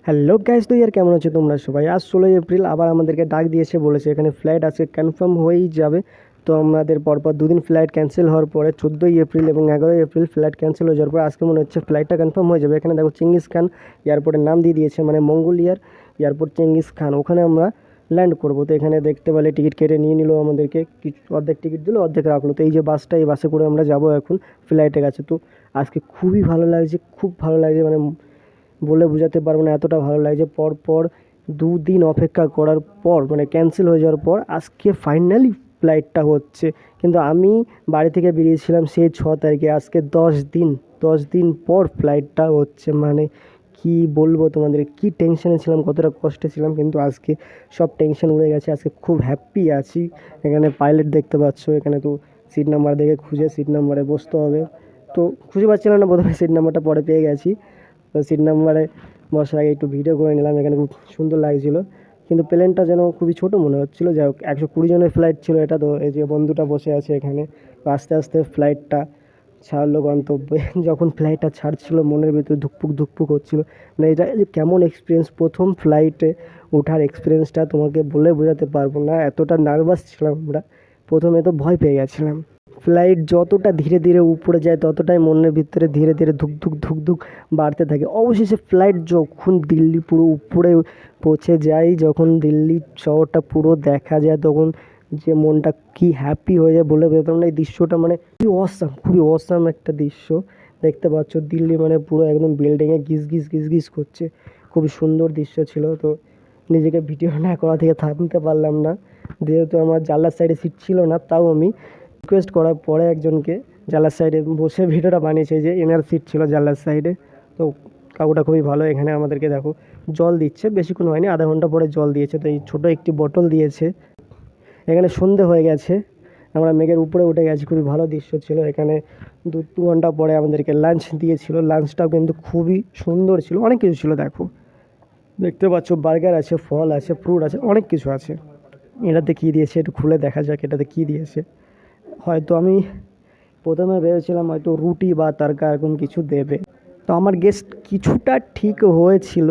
Hello guys, তো ইয়ার কেমন আছো তোমরা সবাই? আজ 16 এপ্রিল আবার আমাদেরকে ডাক দিয়েছে, বলেছে এখানে ফ্লাইট আজকে কনফার্ম হয়েই যাবে। তো আমাদের পরপর দুদিন ফ্লাইট ক্যান্সেল হওয়ার পরে 14 এপ্রিল এবং 11 এপ্রিল ফ্লাইট ক্যান্সেল হয়ে যাওয়ার পর আজকে মনে হচ্ছে ফ্লাইটটা কনফার্ম হয়ে যাবে। এখানে দেখো চেঙ্গিস খান এয়ারপোর্টের নাম দিয়ে দিয়েছে, মানে মঙ্গোলিয়ার এয়ারপোর্ট চেঙ্গিস খান, ওখানে আমরা ল্যান্ড করবো। তো এখানে দেখতে পেলে টিকিট কেটে নিয়ে নিল আমাদেরকে, কিছু অর্ধেক টিকিট দিল, অর্ধেক রাখলো। তো এই যে বাসটা, এই বাসে করে আমরা যাবো এখন ফ্লাইটের কাছে। তো আজকে খুবই ভালো লাগছে, খুব ভালো লাগছে, মানে বলে বোঝাতে পারবো না, এতটা ভালো লাগছে। পরপর দুদিন অপেক্ষা করার পর, মানে ক্যান্সেল হয়ে যাওয়ার পর আজকে ফাইনালি ফ্লাইটটা হচ্ছে। কিন্তু আমি বাড়ি থেকে বেরিয়েছিলাম সেই 6 তারিখে, আজকে 10 দিন পর ফ্লাইটটা হচ্ছে। মানে কি বলবো তোমাদের, কি টেনশনে ছিলাম, কতটা কষ্টে ছিলাম, কিন্তু আজকে সব টেনশন উড়ে গেছে। আজকে খুব হ্যাপি আছি। এখানে পাইলট দেখতে পাচ্ছ, এখানে তো সিট নাম্বার দেখে খুঁজে সিট নাম্বারে বসতে হবে। তো খুঁজে পাচ্ছিলাম না প্রথমে, সিট নাম্বারটা পরে পেয়ে গেছি। তো সিট নাম্বারে বসার আগে একটু ভিডিও করে নিলাম, এখানে খুব সুন্দর লাগছিলো। কিন্তু প্লেনটা যেন খুবই ছোটো মনে হচ্ছিলো। যাই হোক, 120 জনের ফ্লাইট ছিল এটা। তো এই যে বন্ধুটা বসে আছে এখানে। তো আস্তে আস্তে ফ্লাইটটা ছাড়লো গন্তব্যে। যখন ফ্লাইটটা ছাড়ছিল মনের ভিতরে ধুকপুক ধুকপুক হচ্ছিলো। মানে এটা যে কেমন এক্সপিরিয়েন্স, প্রথম ফ্লাইটে ওঠার এক্সপিরিয়েন্সটা তোমাকে বলে বোঝাতে পারবো না, এতটা নার্ভাস ছিলাম আমরা। প্রথমে তো ভয় পেয়ে গেছিলাম। ফ্লাইট যতটা ধীরে ধীরে উপরে যায় ততটাই মনের ভিতরে ধীরে ধীরে ধুক ধুক ধুক ধুক বাড়তে থাকে। অবশেষে ফ্লাইট যখন দিল্লি পুরো উপরে পৌঁছে যায়, যখন দিল্লি শহরটা পুরো দেখা যায়, তখন যে মনটা কি হ্যাপি হয়ে যায় বলে বোঝাতে পারবো না। এই দৃশ্যটা মানে খুবই অসাম একটা দৃশ্য। দেখতে পাচ্ছ দিল্লি মানে পুরো একদম বিল্ডিংয়ে গিজ গিজ গিজ গিজ করছে। খুবই সুন্দর দৃশ্য ছিল। তো নিজেকে ভিডিও না করা থেকে থামতে পারলাম না, যেহেতু আমার জানলার সাইডে সিট ছিল না, তাও আমি রিকোয়েস্ট করার পরে একজনকে জানলার সাইডে বসে ভিডিওটা বানিয়েছে। যে এনার সিট ছিল জানলার সাইডে। তো কাকুটা খুবই ভালো। এখানে আমাদেরকে দেখো জল দিচ্ছে, বেশিক্ষণ হয়নি, আধা ঘন্টা পরে জল দিয়েছে। তো এই ছোটো একটি বোতল দিয়েছে। এখানে সন্ধে হয়ে গেছে, আমরা মেঘের উপরে উঠে গেছি, খুবই ভালো দৃশ্য ছিল। এখানে দু ঘন্টা পরে আমাদেরকে লাঞ্চ দিয়েছিল, লাঞ্চটাও কিন্তু খুবই সুন্দর ছিল, অনেক কিছু ছিল। দেখো দেখতে পাচ্ছ বার্গার আছে, ফল আছে, ফ্রুট আছে, অনেক কিছু আছে। এটাতে কী দিয়েছে একটু খুলে দেখা যাক, এটাতে কী দিয়েছে। হয়তো আমি প্রথমে ভেবেছিলাম হয়তো রুটি বা তড়কা এরকম কিছু দেবে। তো আমার গেস্ট কিছুটা ঠিক হয়েছিল,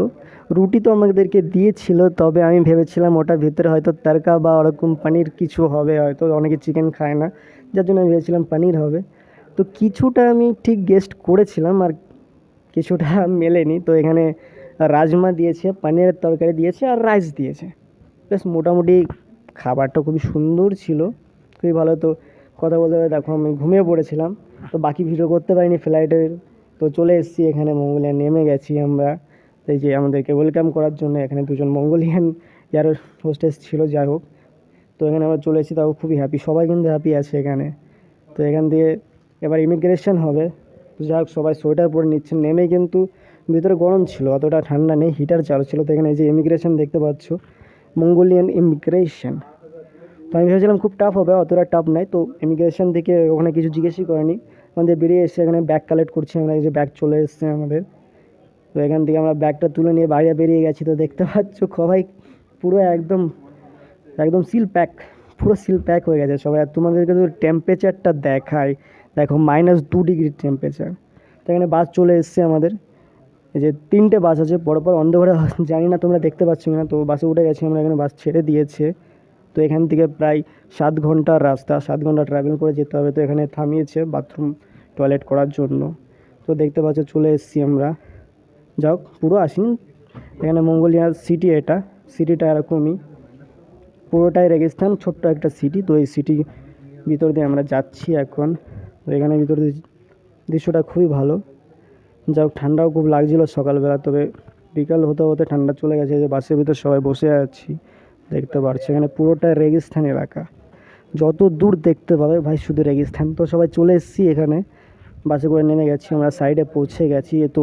রুটি তো আমাদেরকে দিয়েছিল, তবে আমি ভেবেছিলাম ওটার ভিতরে হয়তো তড়কা বা ওরকম পনির কিছু হবে, হয়তো অনেকে চিকেন খায় না, যার জন্য আমি ভেবেছিলাম পনির হবে। তো কিছুটা আমি ঠিক গেস্ট করেছিলাম, আর কিছুটা মেলেনি। তো এখানে রাজমা দিয়েছে, পনিরের তরকারি দিয়েছে, আর রাইস দিয়েছে। বেশ মোটামুটি খাবারটা খুবই সুন্দর ছিল, খুবই ভালো। তো কথা বলতে বলতে দেখো আমি ঘুমিয়ে পড়েছিলাম, তো বাকি ভিডিও করতে পারিনি ফ্লাইটের। তো চলে এসেছি এখানে, মঙ্গোলিয়া নেমে গেছি আমরা। তো এই যে আমাদেরকে ওয়েলকাম করার জন্য এখানে দুজন মঙ্গোলিয়ান এয়ার হোস্টেস ছিল। যাই হোক, তো এখানে আমরা চলে এসেছি, তাও খুবই হ্যাপি, সবাই কিন্তু হ্যাপি আছে এখানে। তো এখান দিয়ে এবার ইমিগ্রেশন হবে। তো যাই হোক, সবাই সোয়েটার পরে নিচ্ছে। নেমে কিন্তু ভিতরে গরম ছিল, অতটা ঠান্ডা নেই, হিটার চালু ছিল। তো এখানে এই যে ইমিগ্রেশন দেখতে পাচ্ছ, মঙ্গোলিয়ান ইমিগ্রেশন। তো আমি ভেবেছিলাম খুব টাফ হবে, অতটা টাফ নাই। তো ইমিগ্রেশন থেকে ওখানে কিছু জিজ্ঞেসই করেনি, আমাদের বেরিয়ে এসে এখানে ব্যাগ কালেক্ট করছি আমরা। এই যে ব্যাগ চলে এসছে আমাদের। তো এখান থেকে আমরা ব্যাগটা তুলে নিয়ে বাইরে বেরিয়ে গেছি। তো দেখতে পাচ্ছ সবাই পুরো একদম একদম সিল প্যাক, পুরো সিল প্যাক হয়ে গেছে সবাই। আর তোমাদেরকে তো টেম্পারেচারটা দেখায়, দেখো -2 ডিগ্রি টেম্পারেচার। তো এখানে বাস চলে এসছে আমাদের। এই যে 3টে বাস আছে পরপর অন্ধকারে, জানি না তোমরা দেখতে পাচ্ছ না। তো বাসে উঠে গেছি আমরা, এখানে বাস ছেড়ে দিয়েছে। তো এখান থেকে প্রায় 7 ঘন্টার রাস্তা, 7 ঘন্টা ট্রাভেল করে যেতে হবে। তো এখানে থামিয়েছে বাথরুম টয়লেট করার জন্য। তো দেখতে পাচ্ছ চলে এসেছি আমরা। যাও পুরো আসিনি, এখানে মঙ্গোলিয়া সিটি, এটা সিটিটা এরকমই, পুরোটাই রেগিস্তান, ছোট্ট একটা সিটি। তো এই সিটি ভিতর দিয়ে আমরা যাচ্ছি এখন। তো এখানে ভিতর দিয়ে দৃশ্যটা খুবই ভালো। যাই হোক, ঠান্ডাও খুব লাগছিলো সকালবেলা, তবে বিকাল হতে হতে ঠান্ডা চলে গেছে। যে বাসের ভিতর সবাই বসে আছি, দেখতে পাচ্ছি এখানে পুরোটা রেগিস্তান এলাকা, যত দূর দেখতে পাবে ভাই শুধু রেগিস্তান। তো সবাই চলে এসেছি এখানে, বাসে করে নেমে গেছি আমরা, সাইডে পৌঁছে গেছি। তো